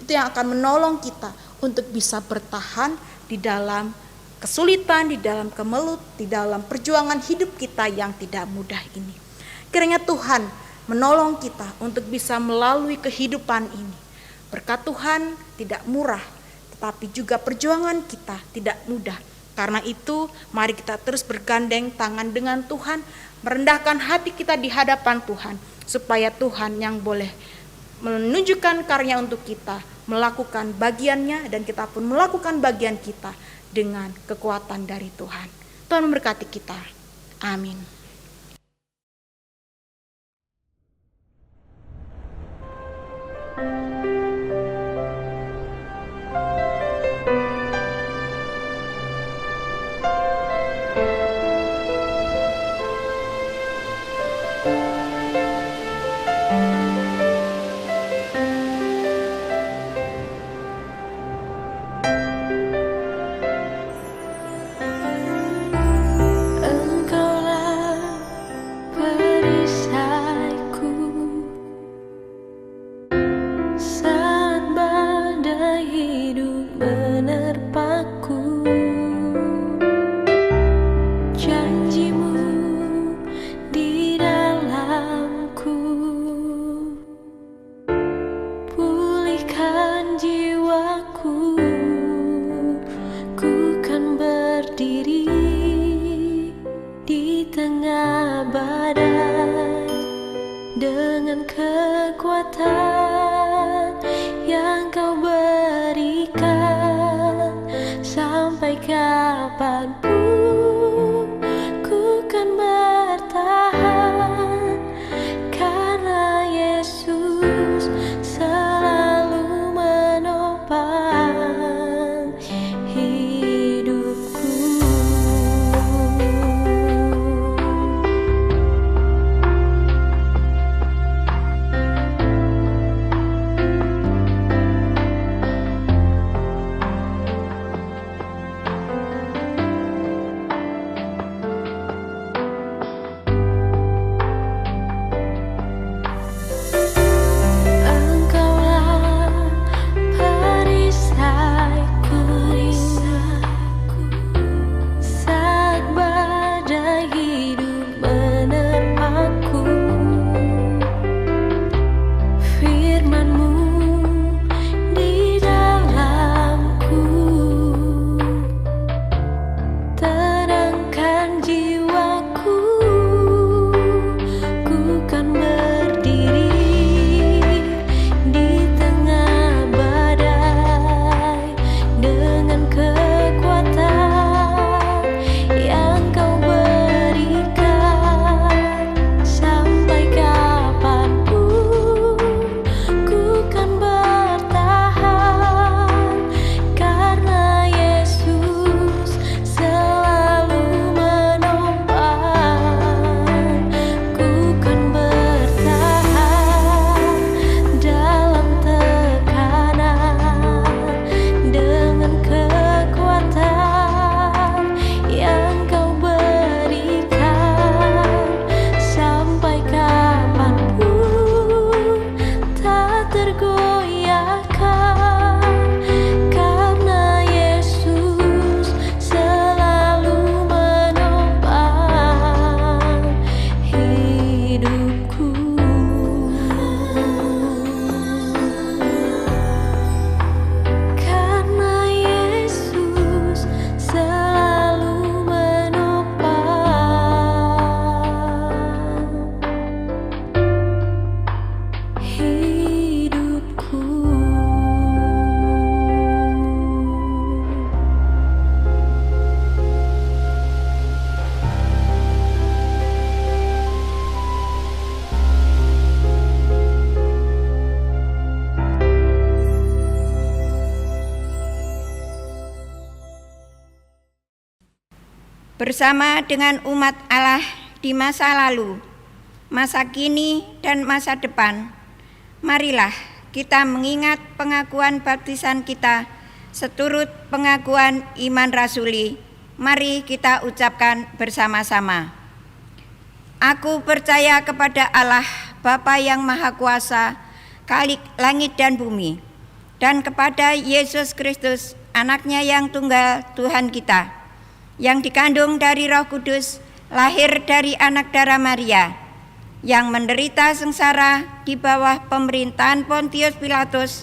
Itu yang akan menolong kita untuk bisa bertahan di dalam kesulitan, di dalam kemelut, di dalam perjuangan hidup kita yang tidak mudah ini. Kiranya Tuhan menolong kita untuk bisa melalui kehidupan ini. Berkat Tuhan tidak murah, tetapi juga perjuangan kita tidak mudah. Karena itu, mari kita terus bergandeng tangan dengan Tuhan, merendahkan hati kita di hadapan Tuhan, supaya Tuhan yang boleh menunjukkan karya untuk kita, melakukan bagiannya, dan kita pun melakukan bagian kita dengan kekuatan dari Tuhan. Tuhan memberkati kita. Amin. Perisaiku bersama dengan umat Allah di masa lalu, masa kini, dan masa depan. Marilah kita mengingat pengakuan baptisan kita seturut pengakuan iman rasuli. Mari kita ucapkan bersama-sama. Aku percaya kepada Allah, Bapa yang Maha Kuasa, Khalik langit dan bumi, dan kepada Yesus Kristus, Anaknya yang tunggal, Tuhan kita, yang dikandung dari Roh Kudus, lahir dari anak darah Maria, yang menderita sengsara di bawah pemerintahan Pontius Pilatus,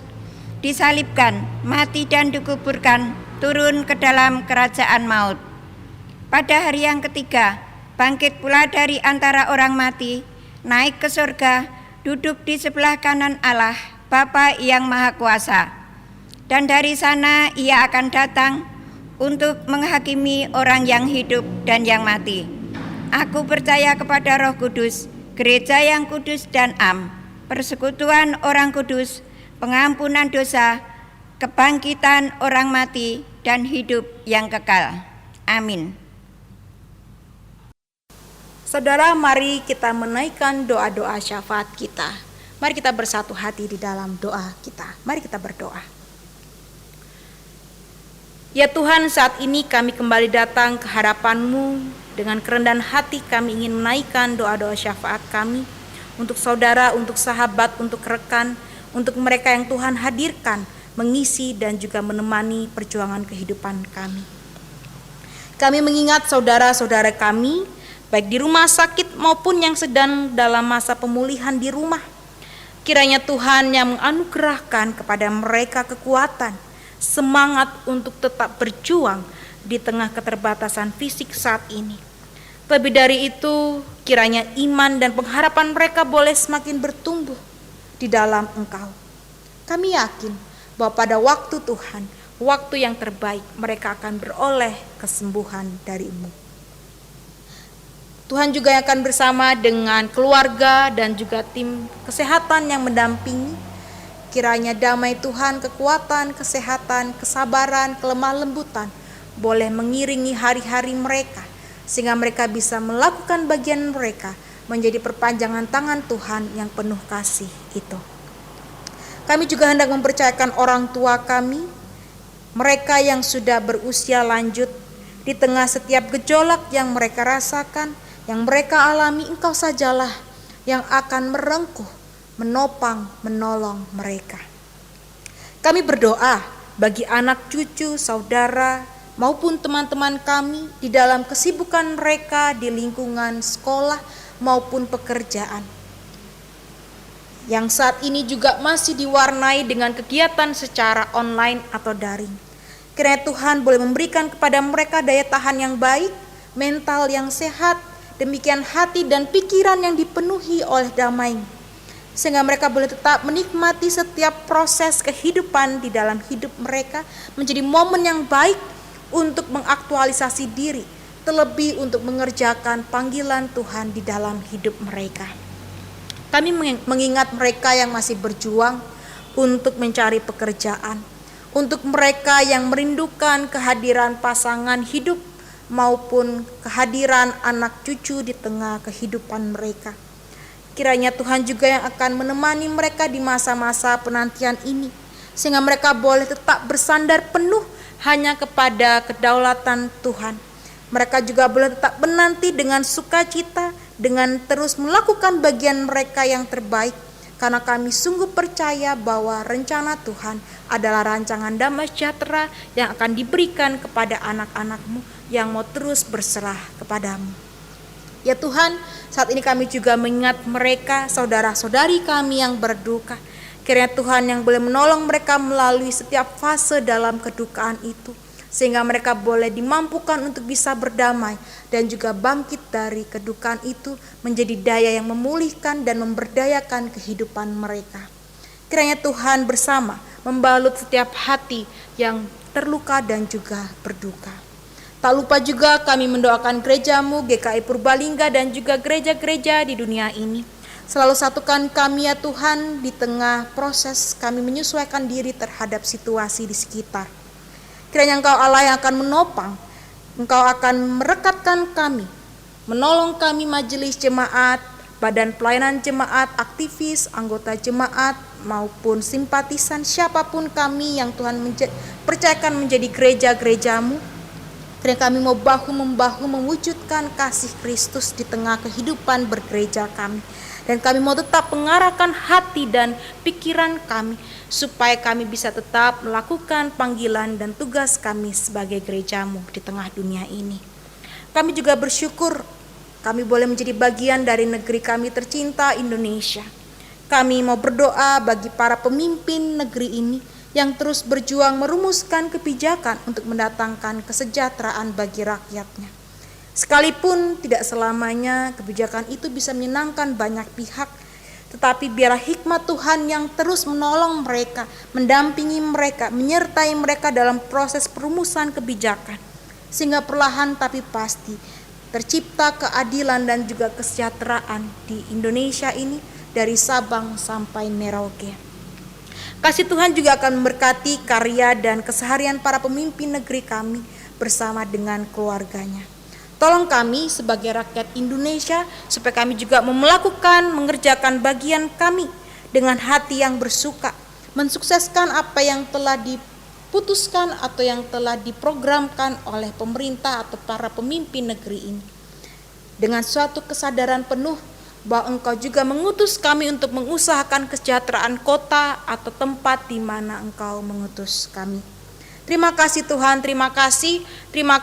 disalibkan, mati dan dikuburkan, turun ke dalam kerajaan maut. Pada hari yang ketiga, bangkit pula dari antara orang mati, naik ke surga, duduk di sebelah kanan Allah, Bapa yang Maha Kuasa. Dan dari sana ia akan datang untuk menghakimi orang yang hidup dan yang mati. Aku percaya kepada Roh Kudus, gereja yang kudus dan am, persekutuan orang kudus, pengampunan dosa, kebangkitan orang mati, dan hidup yang kekal. Amin. Saudara, mari kita menaikkan doa-doa syafaat kita. Mari kita bersatu hati di dalam doa kita. Mari kita berdoa. Ya Tuhan, saat ini kami kembali datang ke hadapan-Mu. Dengan kerendahan hati kami ingin menaikkan doa-doa syafaat kami untuk saudara, untuk sahabat, untuk rekan, untuk mereka yang Tuhan hadirkan, mengisi dan juga menemani perjuangan kehidupan kami. Kami mengingat saudara-saudara kami, baik di rumah sakit maupun yang sedang dalam masa pemulihan di rumah. Kiranya Tuhan yang menganugerahkan kepada mereka kekuatan, semangat untuk tetap berjuang di tengah keterbatasan fisik saat ini. Lebih dari itu, kiranya iman dan pengharapan mereka boleh semakin bertumbuh di dalam Engkau. Kami yakin bahwa pada waktu Tuhan, waktu yang terbaik, mereka akan beroleh kesembuhan dari-Mu. Tuhan juga yang akan bersama dengan keluarga dan juga tim kesehatan yang mendampingi. Kiranya damai Tuhan, kekuatan, kesehatan, kesabaran, kelemah lembutan boleh mengiringi hari-hari mereka, sehingga mereka bisa melakukan bagian mereka menjadi perpanjangan tangan Tuhan yang penuh kasih itu. Kami juga hendak mempercayakan orang tua kami, mereka yang sudah berusia lanjut, di tengah setiap gejolak yang mereka rasakan, yang mereka alami. Engkau sajalah yang akan merengkuh, menopang, menolong mereka. Kami berdoa bagi anak cucu, saudara, maupun teman-teman kami di dalam kesibukan mereka di lingkungan sekolah maupun pekerjaan, yang saat ini juga masih diwarnai dengan kegiatan secara online atau daring. Kiranya Tuhan boleh memberikan kepada mereka daya tahan yang baik, mental yang sehat, demikian hati dan pikiran yang dipenuhi oleh damai, sehingga mereka boleh tetap menikmati setiap proses kehidupan di dalam hidup mereka menjadi momen yang baik untuk mengaktualisasi diri, terlebih untuk mengerjakan panggilan Tuhan di dalam hidup mereka. Kami mengingat mereka yang masih berjuang untuk mencari pekerjaan, untuk mereka yang merindukan kehadiran pasangan hidup maupun kehadiran anak cucu di tengah kehidupan mereka. Kiranya Tuhan juga yang akan menemani mereka di masa-masa penantian ini, sehingga mereka boleh tetap bersandar penuh hanya kepada kedaulatan Tuhan. Mereka juga boleh tetap menanti dengan sukacita, dengan terus melakukan bagian mereka yang terbaik, karena kami sungguh percaya bahwa rencana Tuhan adalah rancangan damai sejahtera yang akan diberikan kepada anak-anak-Mu yang mau terus berserah kepadamu. Ya Tuhan, saat ini kami juga mengingat mereka, saudara-saudari kami yang berduka. Kiranya Tuhan yang boleh menolong mereka melalui setiap fase dalam kedukaan itu, sehingga mereka boleh dimampukan untuk bisa berdamai dan juga bangkit dari kedukaan itu menjadi daya yang memulihkan dan memberdayakan kehidupan mereka. Kiranya Tuhan bersama membalut setiap hati yang terluka dan juga berduka. Tak lupa juga kami mendoakan gereja-Mu, GKI Purbalingga, dan juga gereja-gereja di dunia ini. Selalu satukan kami ya Tuhan di tengah proses kami menyesuaikan diri terhadap situasi di sekitar. Kiranya Engkau Allah yang akan menopang Engkau akan merekatkan kami, menolong kami majelis jemaat, badan pelayanan jemaat, aktivis, anggota jemaat, maupun simpatisan siapapun kami yang Tuhan percayakan menjadi gereja-gerejamu. Karena kami mau bahu-membahu mewujudkan kasih Kristus di tengah kehidupan bergereja kami. Dan kami mau tetap mengarahkan hati dan pikiran kami supaya kami bisa tetap melakukan panggilan dan tugas kami sebagai gerejamu di tengah dunia ini. Kami juga bersyukur kami boleh menjadi bagian dari negeri kami tercinta Indonesia. Kami mau berdoa bagi para pemimpin negeri ini yang terus berjuang merumuskan kebijakan untuk mendatangkan kesejahteraan bagi rakyatnya. Sekalipun tidak selamanya kebijakan itu bisa menyenangkan banyak pihak, tetapi biarlah hikmat Tuhan yang terus menolong mereka, mendampingi mereka, menyertai mereka dalam proses perumusan kebijakan. Sehingga perlahan tapi pasti tercipta keadilan dan juga kesejahteraan di Indonesia ini dari Sabang sampai Merauke. Kasih Tuhan juga akan memberkati karya dan keseharian para pemimpin negeri kami bersama dengan keluarganya. Tolong kami sebagai rakyat Indonesia supaya kami juga mengerjakan bagian kami dengan hati yang bersuka, mensukseskan apa yang telah diputuskan atau yang telah diprogramkan oleh pemerintah atau para pemimpin negeri ini. Dengan suatu kesadaran penuh bahwa Engkau juga mengutus kami untuk mengusahakan kesejahteraan kota atau tempat di mana Engkau mengutus kami. Terima kasih Tuhan, terima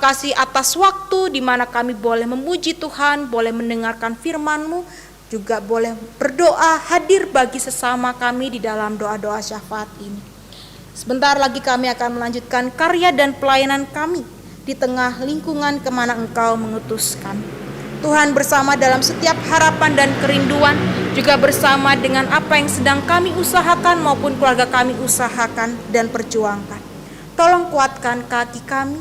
kasih atas waktu di mana kami boleh memuji Tuhan, boleh mendengarkan firman-Mu, juga boleh berdoa hadir bagi sesama kami di dalam doa-doa syafaat ini. Sebentar lagi kami akan melanjutkan karya dan pelayanan kami di tengah lingkungan kemana Engkau mengutus kami. Tuhan bersama dalam setiap harapan dan kerinduan, juga bersama dengan apa yang sedang kami usahakan maupun keluarga kami usahakan dan perjuangkan. Tolong kuatkan kaki kami,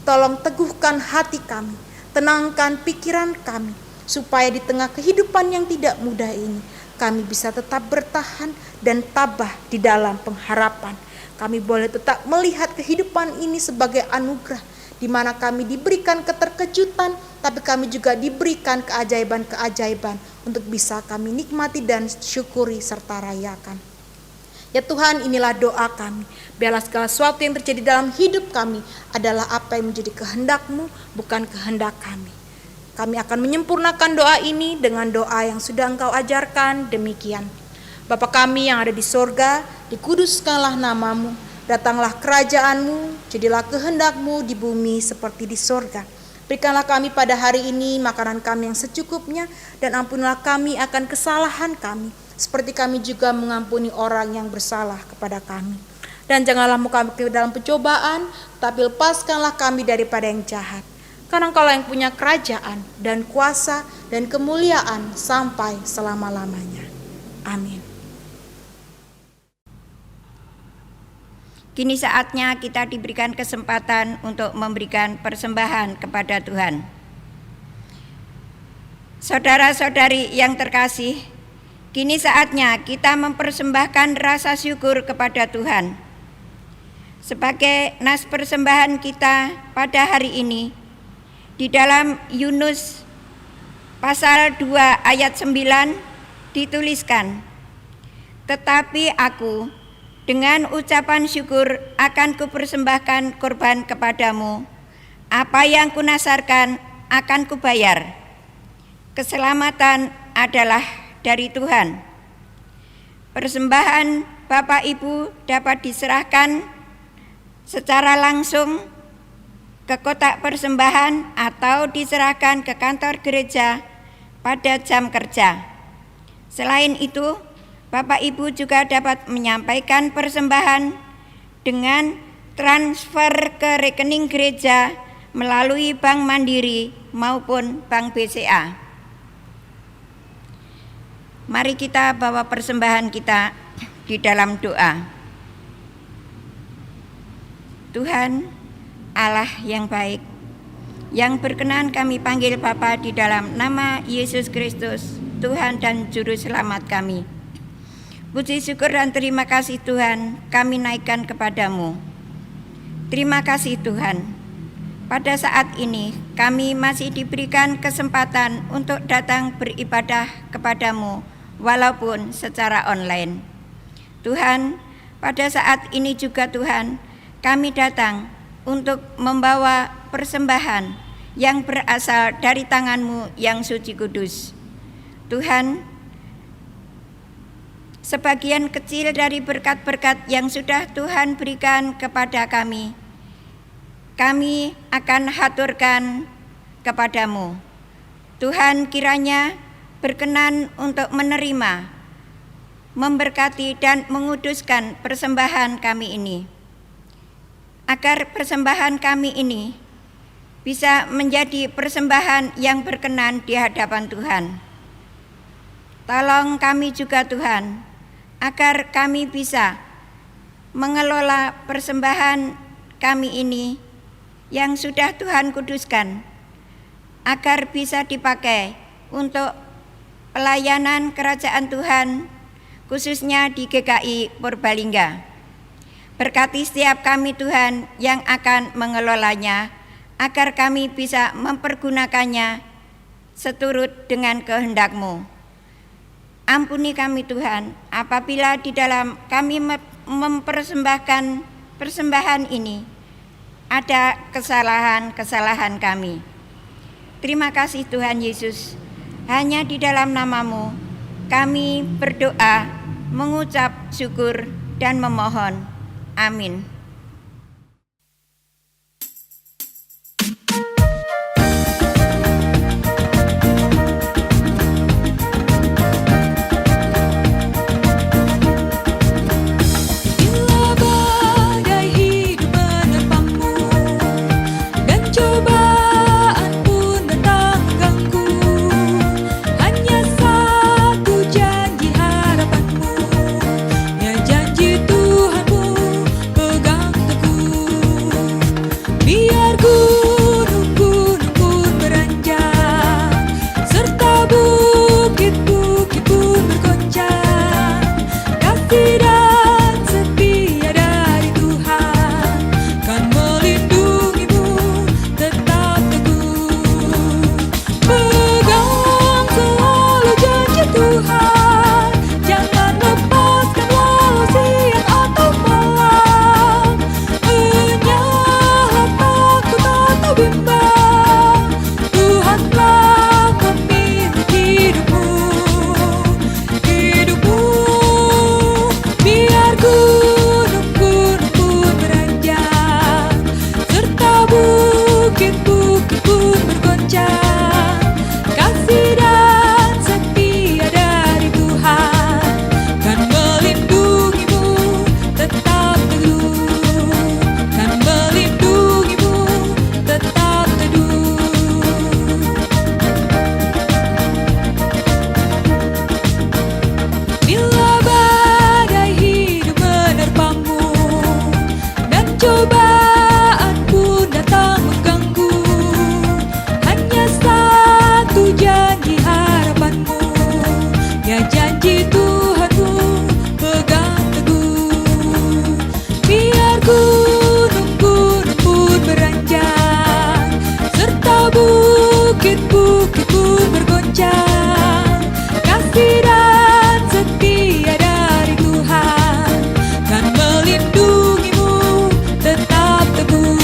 tolong teguhkan hati kami, tenangkan pikiran kami, supaya di tengah kehidupan yang tidak mudah ini, kami bisa tetap bertahan dan tabah di dalam pengharapan. Kami boleh tetap melihat kehidupan ini sebagai anugerah, di mana kami diberikan keterkejutan, tapi kami juga diberikan keajaiban-keajaiban untuk bisa kami nikmati dan syukuri serta rayakan. Ya Tuhan, inilah doa kami. Biarlah segala sesuatu yang terjadi dalam hidup kami adalah apa yang menjadi kehendak-Mu, bukan kehendak kami. Kami akan menyempurnakan doa ini dengan doa yang sudah Engkau ajarkan, demikian. Bapa kami yang ada di sorga, dikuduskanlah nama-Mu, datanglah kerajaan-Mu, jadilah kehendak-Mu di bumi seperti di sorga. Berikanlah kami pada hari ini makanan kami yang secukupnya, dan ampunilah kami akan kesalahan kami, seperti kami juga mengampuni orang yang bersalah kepada kami. Dan janganlah kami ke dalam pencobaan, tapi lepaskanlah kami daripada yang jahat. Karena Engkau yang punya kerajaan dan kuasa dan kemuliaan sampai selama-lamanya. Amin. Kini saatnya kita diberikan kesempatan untuk memberikan persembahan kepada Tuhan. Saudara-saudari yang terkasih, kini saatnya kita mempersembahkan rasa syukur kepada Tuhan. Sebagai nas persembahan kita pada hari ini, di dalam Yunus pasal 2 ayat 9 dituliskan, "Tetapi aku dengan ucapan syukur akan kupersembahkan korban kepadamu, apa yang kunasarkan akan kubayar. Keselamatan adalah dari Tuhan." Persembahan Bapak Ibu dapat diserahkan secara langsung ke kotak persembahan atau diserahkan ke kantor gereja pada jam kerja. Selain itu, Bapak Ibu juga dapat menyampaikan persembahan dengan transfer ke rekening gereja melalui Bank Mandiri maupun Bank BCA. Mari kita bawa persembahan kita di dalam doa. Tuhan Allah yang baik, yang berkenan kami panggil Bapa di dalam nama Yesus Kristus, Tuhan dan Juru Selamat kami. Puji syukur dan terima kasih Tuhan kami naikkan kepadamu. Terima kasih Tuhan, Pada saat ini, kami masih diberikan kesempatan untuk datang beribadah kepadamu, walaupun secara online. Tuhan, pada saat ini juga Tuhan, kami datang untuk membawa persembahan yang berasal dari tangan-Mu yang suci kudus. Tuhan, sebagian kecil dari berkat-berkat yang sudah Tuhan berikan kepada kami akan haturkan kepadamu. Tuhan kiranya berkenan untuk menerima, memberkati dan menguduskan persembahan kami ini, agar persembahan kami ini bisa menjadi persembahan yang berkenan di hadapan Tuhan. Tolong kami juga Tuhan, agar kami bisa mengelola persembahan kami ini yang sudah Tuhan kuduskan, agar bisa dipakai untuk pelayanan kerajaan Tuhan, khususnya di GKI Purbalingga. Berkati setiap kami Tuhan yang akan mengelolanya, agar kami bisa mempergunakannya seturut dengan kehendak-Mu. Ampuni kami Tuhan, apabila di dalam kami mempersembahkan persembahan ini ada kesalahan-kesalahan kami. Terima kasih Tuhan Yesus, hanya di dalam nama-Mu kami berdoa, mengucap syukur dan memohon. Amin. Bila badai hidup menerpangmu dan cobaan pun datang mengganggu, hanya satu janji harapanmu, ya janji Tuhanmu pegang teguh. Biar gunung-gunung pun beranjak, serta bukit-bukit pun bergoncang, kasih dan setia dari Tuhan kan melindungimu tetap teguh. Pegang selalu janji Tuhan, jangan lepaskan walau siang atau malam. Enyahlah takut atau bimbang, Tuhanlah pemilik hidupmu. Biar gunung-gunung pun beranjak, serta bukit-bukit pun bergoncang, kasih dan setia dari Tuhan kan melindungimu tetap teguh, kan melindungimu tetap teduh. Bila badai hidup menerpangmu dan cobaan pun datang mengganggu, hanya satu janji harapanmu, ya janji Tuhanmu pegang teguh. Biar gunung-gunung pun beranjak, serta bukit-bukit pun bergoncang, kasih dan setia dari Tuhan kan melindungimu tetap teguh.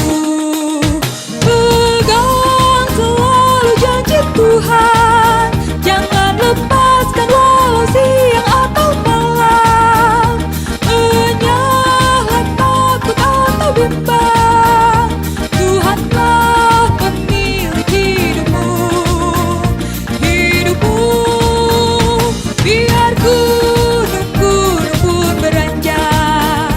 Pegang selalu janji Tuhan, jangan lepaskan walau siang atau malam. Enyahlah takut atau bimbang, Tuhanlah pemilik hidupmu. Biar gunung-gunung pun beranjak,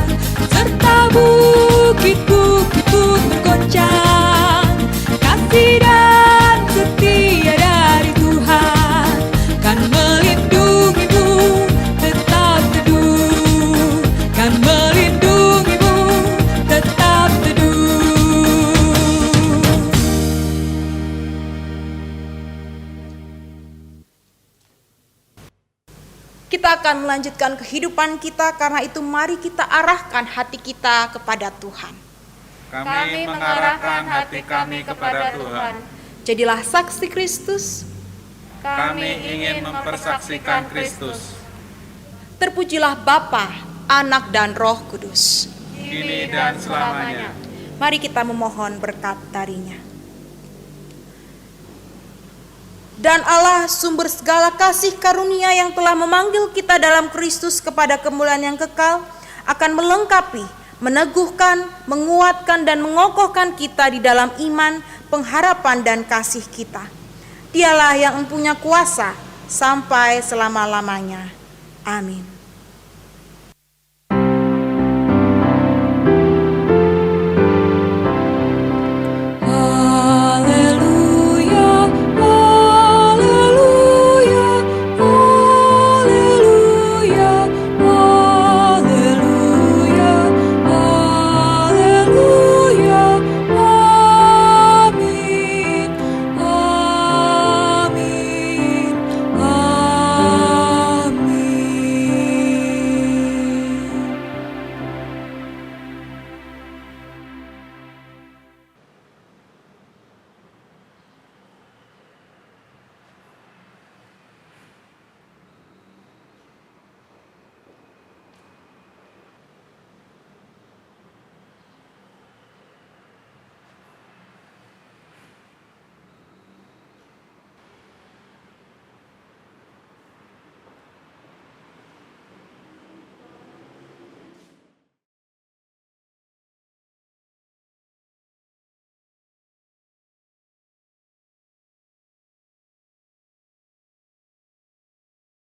serta bukit-bukit pun bergoncang, kasih dan setia dari Tuhan kan melindungimu tetap teduh, kan melindungimu tetap teduh. Kita akan melanjutkan kehidupan kita, karena itu mari kita arahkan hati kita kepada Tuhan. Kami mengarahkan hati kami kepada Tuhan. Jadilah saksi Kristus. Kami ingin mempersaksikan Kristus. Terpujilah Bapa, Anak, dan Roh Kudus. Kini dan selamanya. Mari kita memohon berkat darinya. Dan Allah, sumber segala kasih karunia yang telah memanggil kita dalam Kristus kepada kemuliaan yang kekal, akan melengkapi, meneguhkan, menguatkan, dan mengokohkan kita di dalam iman, pengharapan, dan kasih kita. Dialah yang mempunyai kuasa sampai selama-lamanya. Amin.